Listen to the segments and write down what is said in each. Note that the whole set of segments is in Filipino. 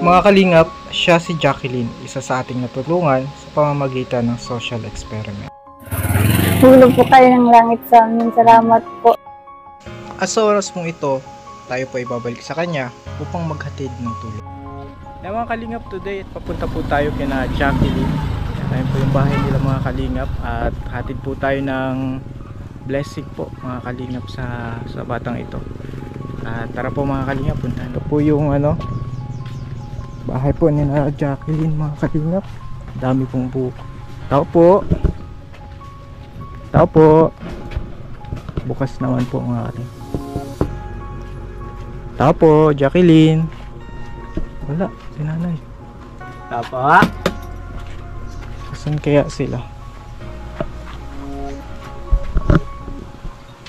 Mga kalingap, siya si Jacqueline, isa sa ating natulungan sa pamamagitan ng social experiment. Hulog po kayo ng langit sa amin. Salamat po. At sa oras mong ito, tayo po ibabalik sa kanya upang maghatid ng tulong. Yan mga kalingap, today papunta po tayo kina Jacqueline. Yan po yung bahay nila mga kalingap at hatid po tayo ng blessing po mga kalingap sa batang ito. At tara po mga kalingap, puntahan po yung bahay po ni na Jacqueline mga kalingap. Dami pong buko. Tao po. Tao po. Bukas naman po mga kalingap. Tao po, Jacqueline. Wala, si nanay. Tao po. Saan kaya sila?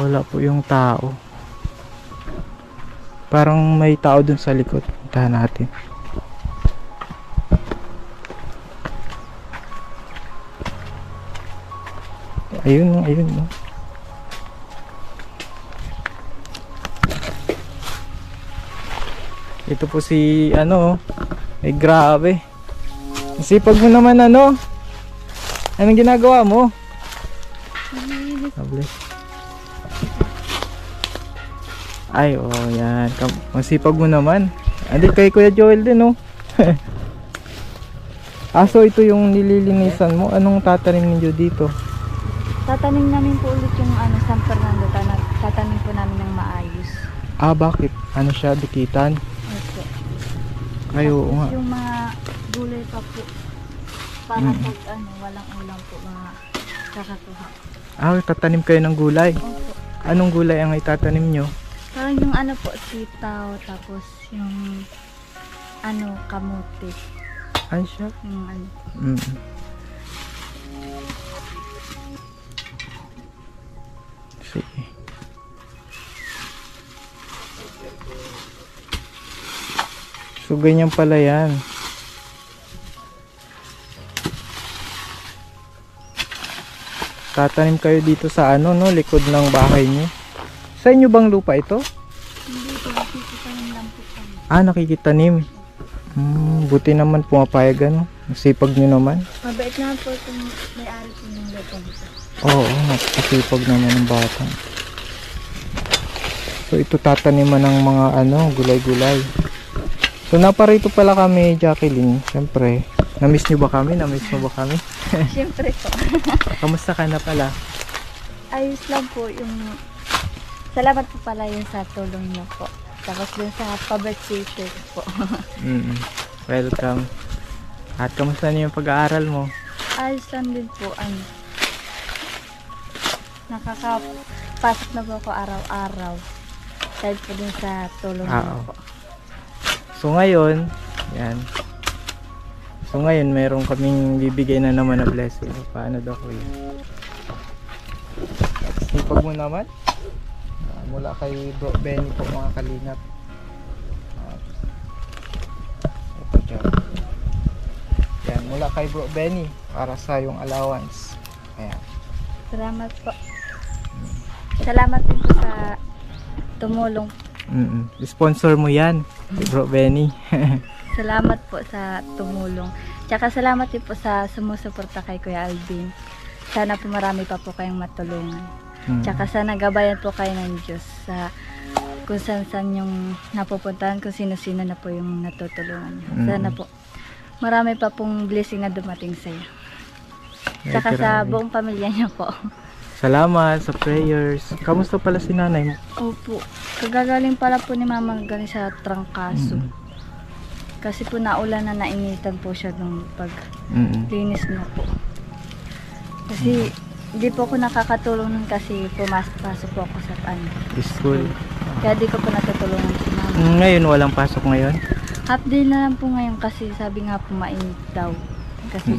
Wala po yung tao. Parang may tao dun sa likod. Puntahan natin. Ayun, ayun. Ito po si ay grabe. Sipag mo naman Anong ginagawa mo? Ay, yan. Masipag mo naman. Andit kay Kuya Joel din, so ito yung nililinisan mo. Anong tatanim ninyo dito? Tatanim namin po ulit yung San Fernando. Tatanim po namin ng maayos. Bakit? Ano siya? Dikitan? Okay. Ayo nga. Yung mga gulay pa po. Para pag walang ulam po mga kakakuha. Tatanim kayo ng gulay? Opo. Anong gulay ang itatanim nyo? Parang yung po, sitaw, tapos yung kamote. Ay siya? Yung Sige. So ganyan pala yan. Tatanim kayo dito sa likod ng bahay niyo. Sa inyo bang lupa ito? Hindi po, nakikitanim lang po kami. Nakikitanim. Buti naman pumapayag Masipag nyo naman. Mabait naman po itong may-ari po ng lupa nito. Oo, napakasipag naman ng bata. So ito tataniman ng mga gulay-gulay. So naparito pala kami, Jacqueline. Siyempre, na-miss nyo ba kami? Na-miss mo ba kami? Siyempre po. Kamusta ka na pala? Ayos lang po yung... Salamat po pala yun sa tulong niyo po. Tapos dun sa pa-birthday shirt po. Welcome. At kamusta na yung pag-aaral mo? Ayos lang din po. Nakakapasok na po ako araw-araw. Dahil po dun sa tulong niyo po. So ngayon, yan. So ngayon, meron kaming bibigay na naman na blessing. Paano daw ko yun? Sipag mo naman. Mula kay Bro Benny po mga kalingap. Ito dyan. Yan, mula kay Bro Benny para sa yung allowance. Ayan. Salamat po. Salamat din po sa tumulong. Sponsor mo yan, Bro Benny. Salamat po sa tumulong. Tsaka salamat din po sa sumusuporta kay Kuya Alvin. Sana po marami pa po kayong matulungan. Tsaka sana gabayan po kayo ng Diyos sa kung saan yung napupuntahan, kung sino-sino na po yung natutulungan niyo. Sana po marami pa pong blessing na dumating sa iyo. Tsaka sa buong pamilya niyo po. Salamat sa prayers. Kamusta pala si nanay mo? Opo. Kagagaling pala po ni mama galing sa trangkaso. Kasi po naulan na nainitan po siya nung paglinis niya po. Kasi hindi po ako nakakatulong nun kasi pumasok po ako sa school. Kaya di ko po natutulungan si mama. Ngayon walang pasok ngayon? Half day na lang po ngayon kasi sabi nga po mainit daw. Kasi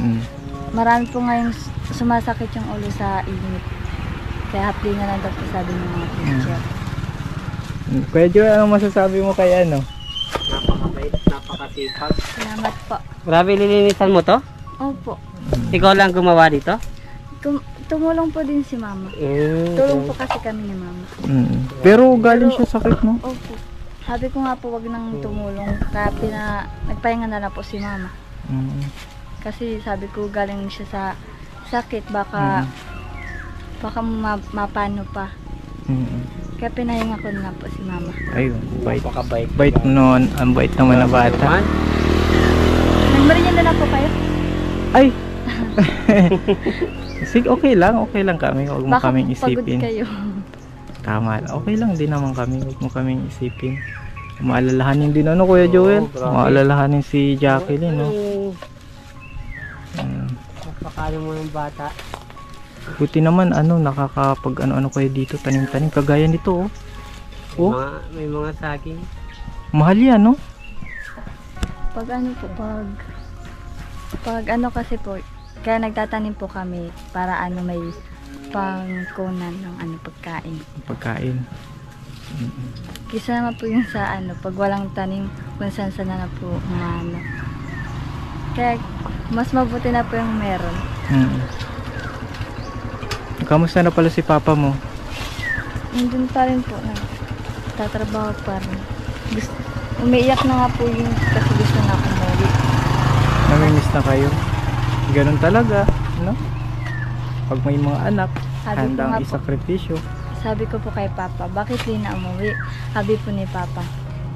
marami po ngayon sumasakit yung ulo sa init. Kaya half day na lang daw po sabi ng mga teacher. Kuya Joel, anong masasabi mo kay Napakabait, napakasipag. Salamat po. Grabe, lilinisan mo to? Opo. Ikaw lang gumawa dito? Tumulong po din si mama. Tulong po kasi kami ni mama. Pero galing siya sakit, no? Opo. Sabi ko nga po wag nang tumulong. Kaya nagpahinga na lang po si mama. Mm. Kasi sabi ko galing siya sa sakit. Baka mapano pa. Mm. Kaya pinahinga ko na lang po si mama. Ayun, bait. Napakabait. Bait nun, ang bait naman na bata. Nagmerienda na po kayo? Ay! Sige, okay lang kami. Huwag mo Baka kaming pagod isipin. kayo. Tama, okay lang din naman kami. Huwag mo kaming isipin. Maalalahanin din ano, Kuya Joel? grabe. Maalalahanin si Jacqueline, no? Napakano mo ng bata. Buti naman, nakakapag ano kayo dito, tanim-tanim. Kagaya nito, oh. Oh, May mga saging. mahal yan, no? Pag ano kasi po, kaya nagtatanim po kami para may pangkunan ng pagkain. Pagkain. Kisa naman po yung sa pag walang tanim, kung saan na po umano. Kaya mas mabuti na po yung meron. Kamusta na pala si Papa mo? Nandun pa rin po, tatrabaho pa rin. Umiiyak na nga po yung kasi gusto na umuwi. Namimiss na kayo? Ganun talaga, no? Pag may mga anak, Sabi ko handang nga po, isakripisyo. sabi ko po kay Papa, bakit di na umuwi? Sabi po ni Papa,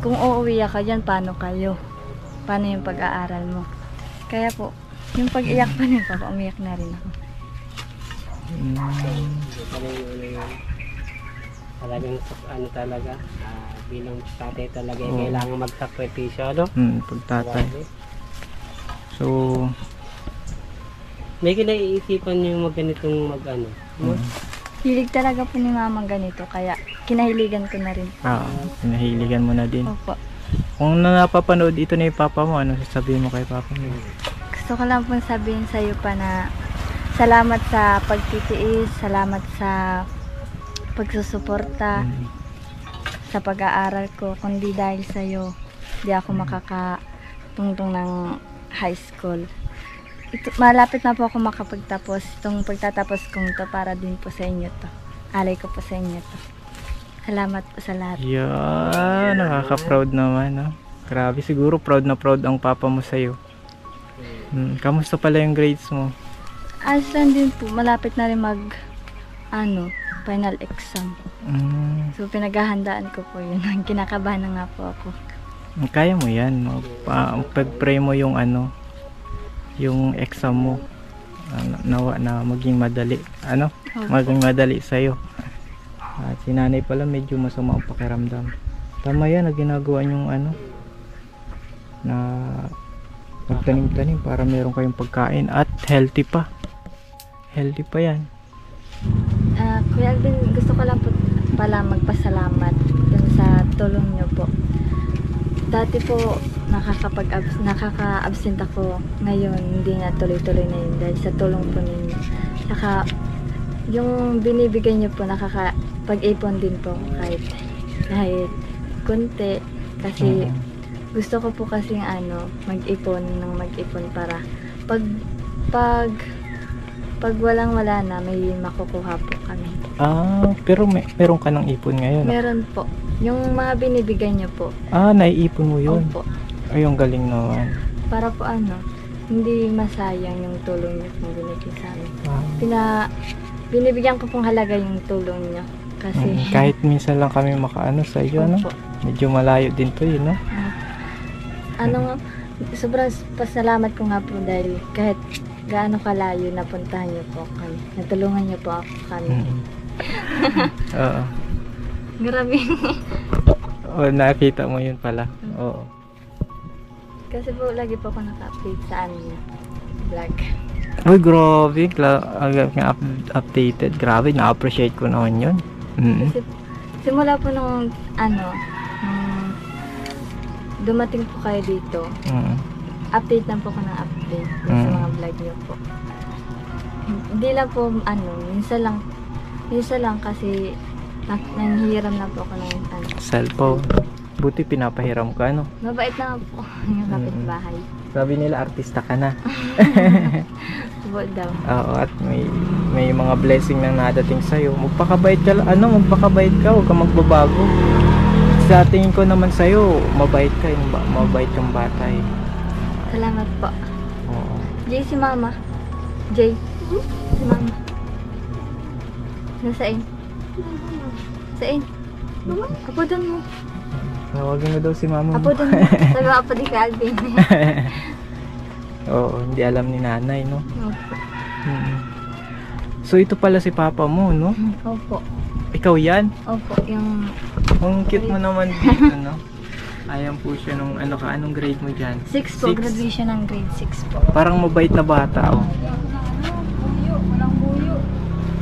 kung uuwi ka dyan, paano kayo? Paano yung pag-aaral mo? Kaya po, yung pag-iyak pa ni Papa, umiyak na rin ako. Talagang talaga. Bilang tatay talaga Oo. kailangan magsakripisyo, ano? Pagtatay. Grabe. So, May kinaiisipan yung ganitong Hilig talaga po ni Mama ganito, kaya kinahiligan ko na rin. pinahiligan mo na din. Opo. Kung napapanood ito ni Papa mo, ano sasabihin mo kay Papa mo? Gusto ko lang pong sabihin sa iyo pa na salamat sa pagtitiis, salamat sa pagsusuporta sa pag-aaral ko. Kundi dahil sa iyo, di ako makakatungtong ng high school. Malapit na po ako makapagtapos. Itong pagtatapos kong to para din po sa inyo to. Alay ko po sa inyo to. Salamat po sa lahat. Yeah, nakaka-proud naman, no? Grabe, siguro proud na proud ang Papa mo sa'yo. Kamusta pala yung grades mo? Ayos lang din po. Malapit na rin final exam. So, pinaghahandaan ko po yun. Kinakabahan na nga po ako. Kaya mo yan. Pag-pray mo yung yung exam mo. Nawa na maging madali. Maging madali sa'yo. At si nanay pala medyo masama ang pakiramdam. Tama yan na ginagawa yung na magtanim-tanim para meron kayong pagkain at healthy pa. Healthy pa yan. Kuya Alvin, gusto ko lang po pala magpasalamat dun sa tulong nyo po. Dati po nakaka-absent ako. Ngayon hindi na tuloy-tuloy na yun dahil sa tulong po ninyo. Saka yung binibigay nyo po nakakapag-ipon din po kahit konti kasi gusto ko po kasing mag-ipon para pag walang-wala na may makukuha po kami. Pero meron ka ng ipon ngayon? Meron po. Yung mga binibigay niyo po. Naiipon mo yun? Opo. Ay, yung galing naman. Para po hindi masayang yung tulong niyo kung binigay sa amin. Binibigyan ko pong halaga yung tulong niyo. Kasi kahit minsan lang kami makaano sa iyo, Opo. Medyo malayo din to yun, no? Sobrang pasalamat ko nga po dahil kahit gaano kalayo napuntahan niyo po kami. Natulungan niyo po ako kami. Oo. Grabe. Nakita mo yun pala. Oo. Kasi po lagi po ako naka-update sa vlog. Uy, grabe. Updated. Grabe, na-appreciate ko naman yun. Kasi simula po nung dumating po kayo dito, update lang po ako ng update sa mga vlog niyo po. Hindi lang po, minsan lang kasi nanghihiram na po ako ng cellphone. Buti pinapahiram ka, no? Mabait na po yung kapitbahay. Sabi nila, artista ka na. Subo daw. Oo, at may mga blessing na nadating sa'yo. Magpakabait ka, magpakabait ka, huwag ka magbabago. Sa tingin ko naman sa'yo, mabait ka, mabait yung bata eh. Salamat po. Oo. Jay, si Mama. Jay. Si Mama. Nasaan? Saan? Apo doon mo. Tawagin mo daw si mama Apo mo. doon mo. Sabi ko, Apo di ka Alvin. Oo, hindi alam ni nanay, no? Opo. So ito pala si papa mo, no? Opo. Ikaw yan? Opo. Yung Ang cute mo naman dito, no? Ayan po siya nung ano ka, anong grade mo dyan? 6 po. 6. Graduation ng grade 6 po. Parang mabait na bata, oh. Buyo. Walang buyo.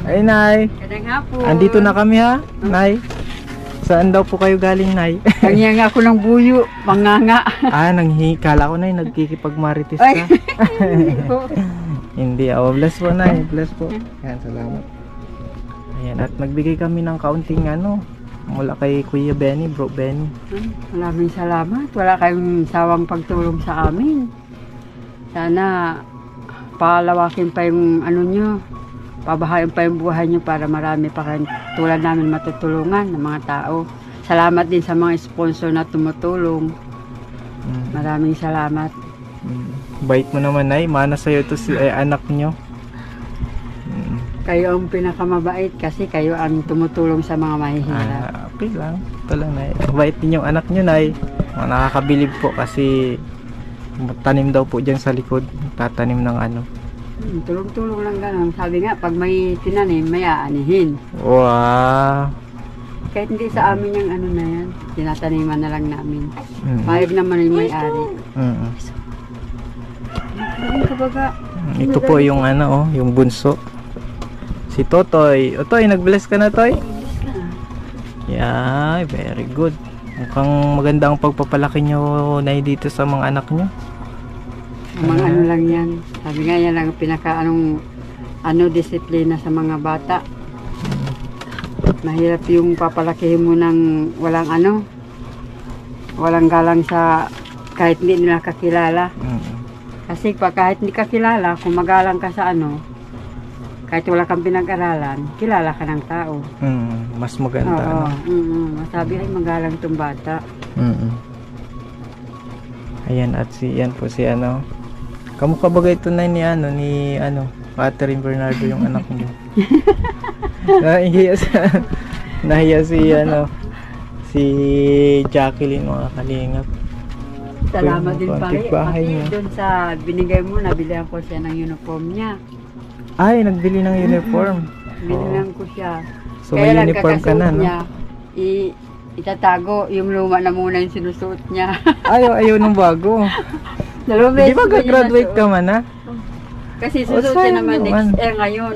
Ay, Nay. Kadang hapon. Andito na kami, ha? Nay. Saan daw po kayo galing, Nay? Nangyanga ako ng buyo, manganga. Nanghingi. Kala ko, Nay, nagkikipagmarites ka. Hindi. Oh, bless po, Nay. Bless po. Ayan, salamat. Ayan, at nagbigay kami ng kaunting ano, mula kay Kuya Benny, Bro Benny. Maraming salamat. Wala kayong sawang pagtulong sa amin. Sana palawakin pa yung ano nyo. Pabahayin pa yung buhay nyo para marami pa kayong tulad namin matutulungan ng mga tao. Salamat din sa mga sponsor na tumutulong. Maraming salamat. Bait mo naman, Nay. Mana sa'yo ito si anak nyo. Kayo ang pinakamabait kasi kayo ang tumutulong sa mga mahihirap. Okay lang. Ito lang, Nay. Bait din yung anak nyo, Nay. Nakakabilib po kasi tanim daw po dyan sa likod. Tatanim ng ano. Tulong-tulong lang ganun. Sabi nga, pag may tinanim, may aanihin. Wow. Kahit hindi sa amin yung ano na yan, tinataniman na lang namin. Payag naman yung may-ari. Maraming kabaga. Ito po yung ano, oh, yung bunso. Si Totoy. O, Toy, nag-bless ka na, Toy? Yeah, very good. Mukhang maganda ang pagpapalaki nyo, Nay, dito sa mga anak nyo. Mga ano lang yan. Sabi nga yan ang pinaka disiplina sa mga bata. Mahirap yung papalakihin mo ng walang galang sa kahit hindi nila kakilala. Kasi kahit hindi kakilala, kung magalang ka sa kahit wala kang pinag-aralan, kilala ka ng tao. Mas maganda. Masabi ay magalang tong bata. Ayan, at yan po si kamukha bagay ito na ni Catherine Bernardo yung anak niyo. Nahiya si Jacqueline, mga kalingap. Salamat din pala. Bahay Pati niya. doon sa binigay mo, nabilihan ko siya ng uniform niya. Ay, nagbili ng uniform. Binilihan ko siya. So may uniform ka na, no? Niya, itatago yung luma na muna yung sinusuot niya. Ayaw nung bago. Di ba graduate ka man, ha? Kasi susuot niya naman naman. next year ngayon,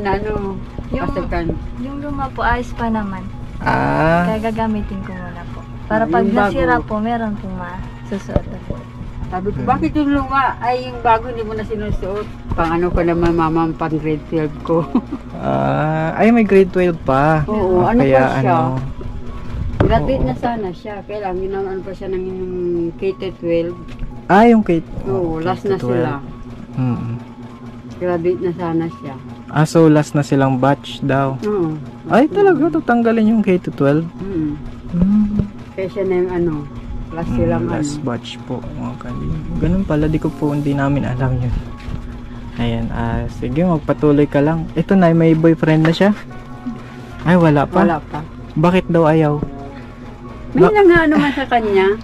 pasukan. Yung luma po, ayos pa naman. Ah. Kaya gagamitin ko muna po. Para pag Yung bago. nasira po, meron pong masusuot po. Sabi ko, bakit yung luma? Ay, yung bago hindi mo na sinusuot. Pang ko naman, mama, pang grade 12 ko. Ay, may grade 12 pa. Oo, Kaya pa siya. Graduate na sana siya. Kaya lang, ginawan pa siya ng K-12. Yung Kate. Oo, last na sila. Graduate na sana siya. So last na silang batch daw. Oo. Ay, talaga, tatanggalin yung K-12. Kaya siya na yung last silang last batch po, mga kalingap. Ganun pala, di namin alam yun. Ayan, sige, magpatuloy ka lang. Ito na, may boyfriend na siya? Ay, wala pa? Wala pa. Bakit daw ayaw? May nang man sa kanya.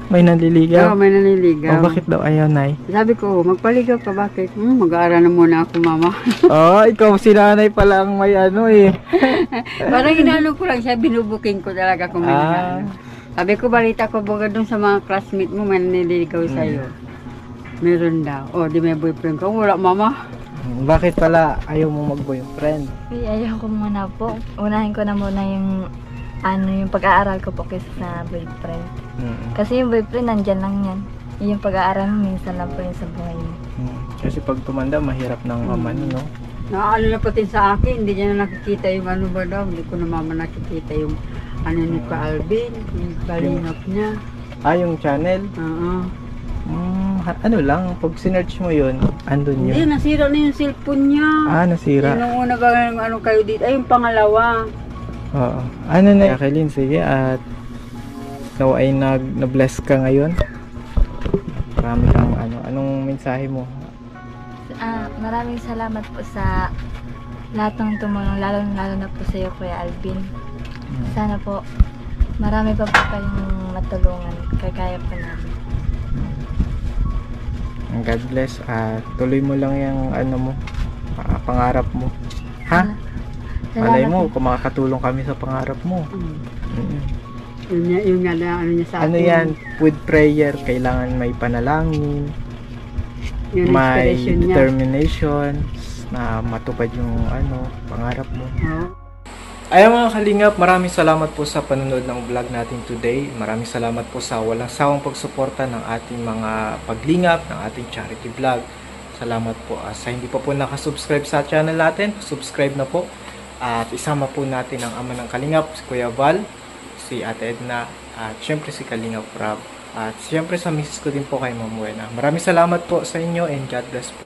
May naliligaw? Oo, may naniligaw. Bakit daw ayaw, Nay? Sabi ko, magpaligaw ka, bakit? Mag-aaral na muna ako, mama. Ikaw si nanay pala ang may Parang inaano ko lang siya, binubuking ko talaga kung may nangyari. Sabi ko, balita ko, bugad dun sa mga classmate mo, may naniligaw sa'yo. Meron daw. Di may boyfriend ko. Wala, mama. Bakit pala ayaw mo mag-boyfriend? Ayaw ko muna po. Unahin ko na muna yung yung pag-aaral ko po kaysa sa boyfriend. Kasi yung boyfriend nandyan lang yan. Yung pag-aaral mo minsan lang po yun sa buhay mo. Kasi pag tumanda, mahirap ng mama no? Na pati sa akin, hindi niya na nakikita yung ba daw. Hindi ko na mama nakikita yung ni Pa Alvin, yung balinok niya. Yung channel? Oo. Ano lang, pag sinearch mo yun, andun yun. Hindi, nasira na yung cellphone niya. Nasira. Yung una ba kayo dito? Ay, yung pangalawa. Oo. Ano na, Jacqueline, sige, at Nawa ay na-bless ka ngayon. Marami kang anong mensahe mo? Maraming salamat po sa lahat ng tumulong, lalo na po sa iyo, Kuya Alvin. Sana po marami pa po kayong matulungan, kagaya po namin. God bless. Tuloy mo lang yung mo, pangarap mo. Ha? Malay mo, kung makakatulong kami sa pangarap mo. Yun nga na ano niya sa atin. Yan, with prayer, kailangan may panalangin, Yung may inspiration niya. determination na matupad yung pangarap mo. Oo. Ayan mga kalingap, maraming salamat po sa panonood ng vlog natin today. Maraming salamat po sa walang sawang pagsuporta ng ating mga paglingap, ng ating charity vlog. Salamat po. Sa hindi pa po nakasubscribe sa channel natin, subscribe na po. At isama po natin ang ama ng kalingap, si Kuya Val, si Ate Edna, at syempre si Kalingap Rob. At syempre sa misis ko din po kay Ma'am Buena. Maraming salamat po sa inyo and God bless po.